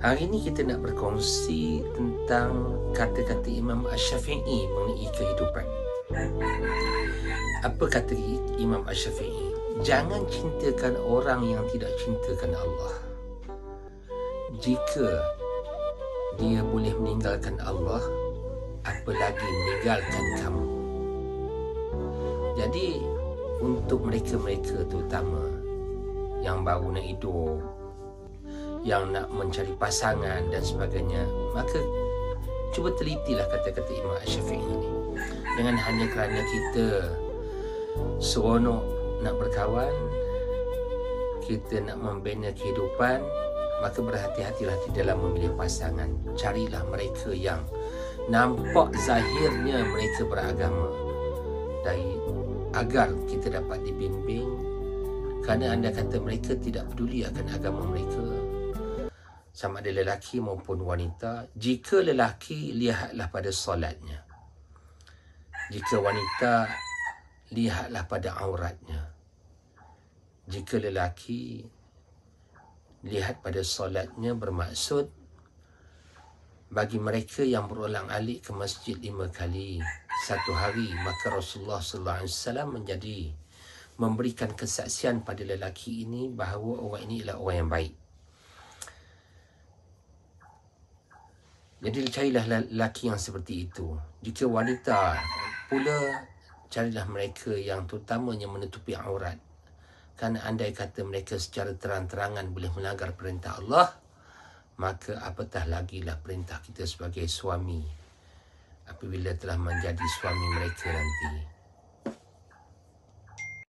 Hari ini kita nak berkongsi tentang kata-kata Imam Asy-Syafi'i mengenai kehidupan. Apa kata Imam Asy-Syafi'i? Jangan cintakan orang yang tidak cintakan Allah. Jika dia boleh meninggalkan Allah, apalagi meninggalkan kamu. Jadi untuk mereka-mereka terutama yang baru nak hidup, yang nak mencari pasangan dan sebagainya, maka cuba telitilah kata-kata Imam Asy-Syafi'i ini. Jangan hanya kerana kita seronok nak berkawan, kita nak membina kehidupan, maka berhati-hatilah di dalam memilih pasangan. Carilah mereka yang nampak zahirnya mereka beragama, agar kita dapat dibimbing. Kerana anda kata mereka tidak peduli akan agama mereka, sama ada lelaki maupun wanita. Jika lelaki, lihatlah pada solatnya. Jika wanita, lihatlah pada auratnya. Jika lelaki, lihat pada solatnya, bermaksud bagi mereka yang berulang-alik ke masjid 5 kali satu hari, maka Rasulullah SAW memberikan kesaksian pada lelaki ini bahawa orang ini adalah orang yang baik. Jadi carilah lelaki yang seperti itu. Jika wanita pula, carilah mereka yang terutamanya menutupi aurat. Kerana andai kata mereka secara terang-terangan boleh melanggar perintah Allah, maka apatah lagilah perintah kita sebagai suami apabila telah menjadi suami mereka nanti.